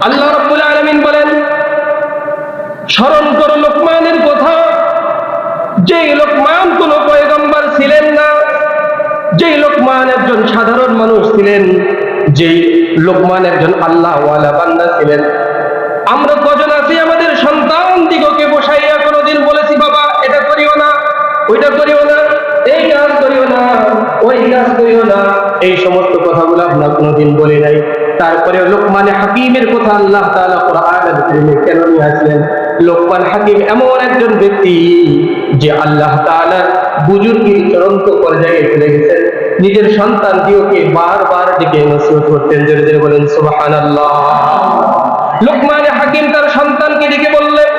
আল্লাহ রাব্বুল আলামিন বলেন, স্মরণ করো লোকমানের কথা, যে লোকমান কোন পয়গম্বর ছিলেন না, যে লোকমান একজন সাধারণ মানুষ ছিলেন, যে লোকমান একজন আল্লাহওয়ালা বান্দা ছিলেন। আমরা কজন আছি আমাদের সন্তান দিগকে বসাইয়া কোনোদিন বলেছি, বাবা এটা করিও না, ওইটা করিও না, এই কাজ করিও না, ওই কাজ করিও না, এই সমস্ত কথাগুলো আমরা কোনোদিন বলি নাই। তারপরে লোকমানে হাকিমের কথা আল্লাহ তাআলা কোরআনুল কারীমে কেন নিয়ে আসলেন? লোকমান হাকিম এমন একজন ব্যক্তি যে আল্লাহ তাআলার বুজুর্গের চূড়ান্ত পর্যায়ে চলে গেছেন, নিজের সন্তান দিওকে বারবার ডেকে নসিহত করতেন। জোরে জোরে বলেন সুবহানাল্লাহ। লোকমান হাকিম তার সন্তানকে ডেকে বললেন,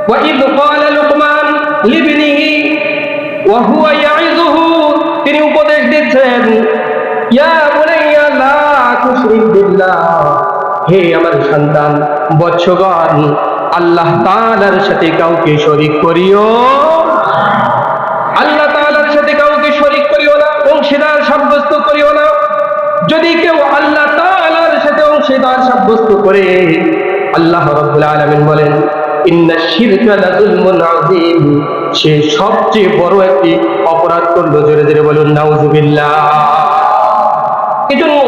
ওয়াইদ ক্বালা লোকমান লিবনিহি ওয়া হুয়া ইয়াইযুহু, তিনি উপদেশ দিচ্ছেন, ইয়া বুনাইয়া লা তুশরিক বিল্লাহ, হে আমার সন্তান, বৎসগণ, আল্লাহ তাআলার সাথে কাউকে শরীক করিও, আল্লাহ তাআলার সাথে কাউকে শরীক করিও না, অংশীদার সাব্যস্ত করিও না। যদি কেউ আল্লাহ তাআলার সাথে অংশীদার সাব্যস্ত করে, আল্লাহ রাব্বুল আলামিন বলেন, ইন্নাশ শিরকা লাযুলমুন আযীম, সে সবচেয়ে বড় একটি অপরাধ করলো। জোরে জোরে বলুন নাউযুবিল্লাহ। এজন্য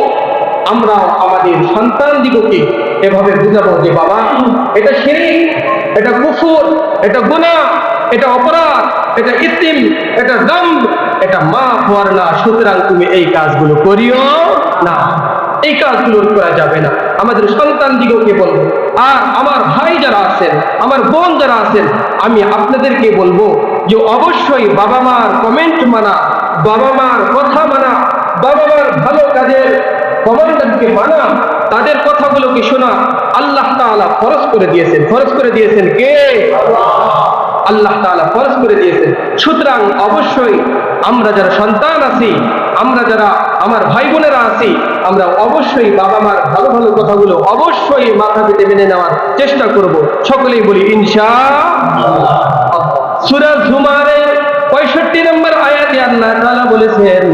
আমরা আমাদের সন্তান দিগকে এভাবে বুঝাবো যে বাবা, এটা শিরক, এটা কুফর, এটা গুনাহ, এটা অপরাধ, এটা ইসম, এটা যামব, এটা মাফ হওয়ার না, সুতরাং তুমি এই কাজগুলো করিও না, এই কাজগুলো করা যাবে না। আমাদের সন্তান দিগকে বলবো। আর আমার ভাই যারা আছেন, আমার বোন যারা আছেন, আমি আপনাদেরকে বলবো যে অবশ্যই বাবা মার কমেন্ট মানা, বাবা মার কথা মানা, বাবা মার ভালো কাজের কমান্ডারকে মানা, তাদের কথাগুলোকে শোনা আল্লাহ তাআলা ফরজ করে দিয়েছেন। ফরজ করে দিয়েছেন কে? আল্লাহ তাআলা ফরজ করে দিয়েছেন। সুতরাং অবশ্যই আমরা যারা সন্তান আছি, আমরা যারা আমার ভাই বোনেরা আছি, আমরা অবশ্যই বাবা মার ভালো ভালো কথাগুলো অবশ্যই মাথা পেতে মেনে নেওয়ার চেষ্টা করব। সকলেই বলি ইনশাআল্লাহ। সূরা জুমারের 65 নম্বর আয়াতে আল্লাহ তাআলা বলেছেন,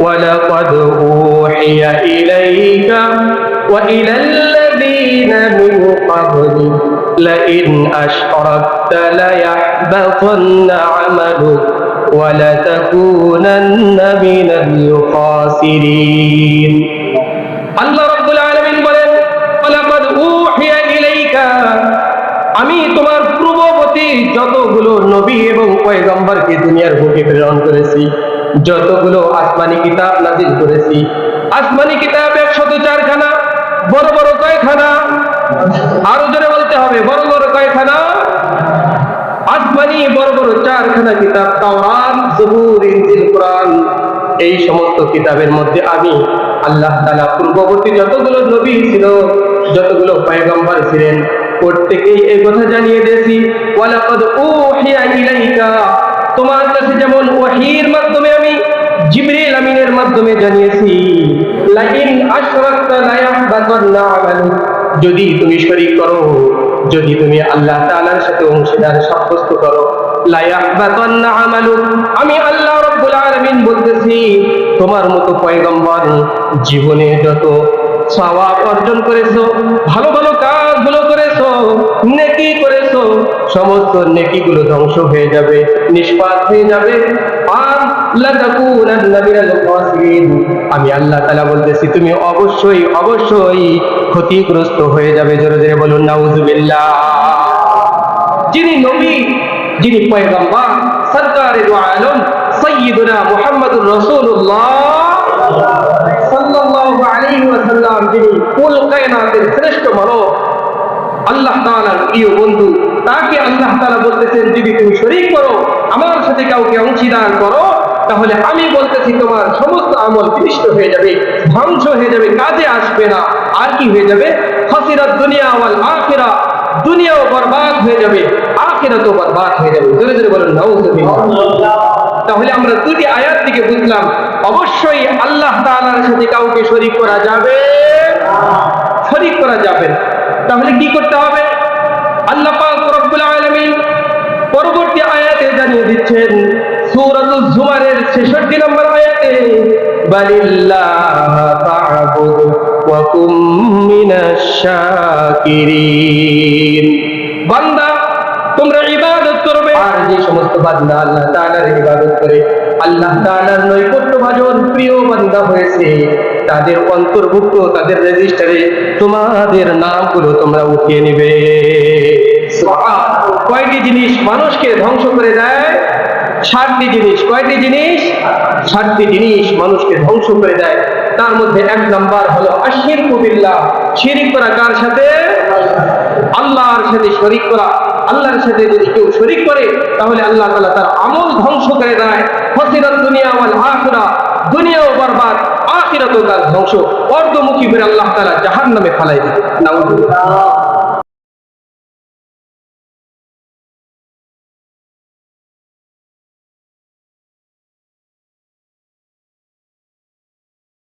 ওয়ালাকাদ উহিয়া ইলাইকা ওয়া ইলাল্লাযীনা মিন ক্বাবলিক লাইন আশরাকতা লায়াহবাতান্না আমালুক ওয়া লাতাকুনান্না মিনাল খাসিরিন। আল্লাহ রাব্বুল আলামিন বলেন, ওয়ালাকাদ উহিয়া ইলাইকা, আমি তোমার পূর্ববর্তী যতগুলো নবী এবং পয়গম্বরকে দুনিয়ার বুকে প্রেরণ করেছি, যতগুলো আসমানি কিতাব নাযিল করেছি, আসমানি কিতাব 104 খানা, বড় বড় কয়খানা? আরো জোরে বলতে হবে, বড় বড় কয়খানা? আসমানি বড় বড় 4 খানা কিতাব, তাওরাত, জবুর, ইনজিল, কোরআন। এই সমস্ত কিতাবের মধ্যে আমি আল্লাহ তাআলা পূর্ববর্তী যতগুলো নবী ছিল, যতগুলো পয়গম্বর ছিলেন, প্রত্যেকেই এই কথা জানিয়ে দিয়েছি, ওয়ালাকাদ উহিয়া ইলাইকা, তোমার কাছে যেমন ওহীর মাধ্যমে আমি জিবরিল আমিনের মাধ্যমে জানিয়েছি, লাইন আশরাকতা লায়াহবাতান্না আমালুক, যদি তুমি শরীক করো, যদি তুমি আল্লাহ তাআলার সাথে অংশীদার সাব্যস্ত করো, লায়াহবাতান্না আমালুক, আমি আল্লাহ রাব্বুল আলামিন বলতেছি, তোমার মতো পয়গম্বর জীবনে যত সওয়াব অর্জন করেছো, ভালো ভালো কাজগুলো করেছো, নেকি করেছো, সমস্ত নেকিগুলো ধ্বংস হয়ে যাবে, নিষ্পাত হয়ে যাবে। আর লাতাকুনান্না মিনাল খাসিরিন, আমি আল্লাহ তাআলা বলতেছি তুমি অবশ্যই অবশ্যই ক্ষতিগ্রস্ত হয়ে যাবে। জোরে জোরে বলুন নাউযুবিল্লাহ। যিনি নবী, যিনি পয়গম্বর, সরকারে দু আলম সাইয়্যিদুনা মুহাম্মদুর রাসূলুল্লাহ সাল্লাল্লাহু আলাইহি ওয়াসাল্লাম, যিনি কুল কায়নাতের শ্রেষ্ঠ মানব, আল্লাহ তাআলার প্রিয় বন্ধু, তাকে আল্লাহ তাআলা বলতেছেন, যদি তুমি শরীক করো, আমার সাথে কাউকে অংশীদার করো, তাহলে আমি বলতেছি তোমার সমস্ত আমল বিনষ্ট হয়ে যাবে, ধ্বংস হয়ে যাবে, কাজে আসবে না। আর কি হয়ে যাবে? খাসিরাত দুনিয়া ওয়াল আখিরা, দুনিয়াও বরবাদ হয়ে যাবে, আখিরাতও বরবাদ হয়ে যাবে। জোরে জোরে বলুন নাউযুবিল্লাহ। তাহলে আমরা দুটি আয়াত থেকে বুঝলাম, অবশ্যই আল্লাহ তাআলার সাথে কাউকে শরীক করা যাবে, শরীক করা যাবে না। তাহলে কি করতে হবে? আল্লাহ পাক রব্বুল আলামিন পরবর্তী আয়াতে জানিয়ে দিচ্ছেন, সূরাতুজ জুমারের 66 নম্বর আয়াতে, বালিল্লাহ ফা'বুদ ওয়া কুম মিনাশ শাকিরিন। বান্দা তোমরা ইবাদত করবে, আর যে সমস্ত বান্দা আল্লাহ তাআলার ইবাদত করে, আল্লাহ তাআলার নৈকট্যভাজন প্রিয় বান্দা হয়েছে, তাদের অন্তর্ভুক্ত, তাদের রেজিস্টারে তোমাদের নামগুলো তোমরা উঠিয়ে নিবে। সুবহানাল্লাহ। কয়টি জিনিস মানুষকে ধ্বংস করে দেয়? 7টি জিনিস। কয়টি জিনিস? 7টি জিনিস মানুষকে ধ্বংস করে দেয়। তার মধ্যে 1 নাম্বার হলো আশিরকু বিল্লাহ। শিরিক করা কার সাথে? আল্লাহর সাথে শরীক করা। আল্লাহর সাথে যদি কেউ শরীক করে তাহলে আল্লাহ তাআলা তার আমল ধ্বংস করে দেয়। ফাসিরাত দুনিয়া ওয়াল আখিরাহ, দুনিয়াও বরবাদ, আখিরাতও তার ধ্বংস। অর্ধমুখী করে আল্লাহ তাআলা জাহান্নামে ফেলাই দেয়। নাউযুবিল্লাহ।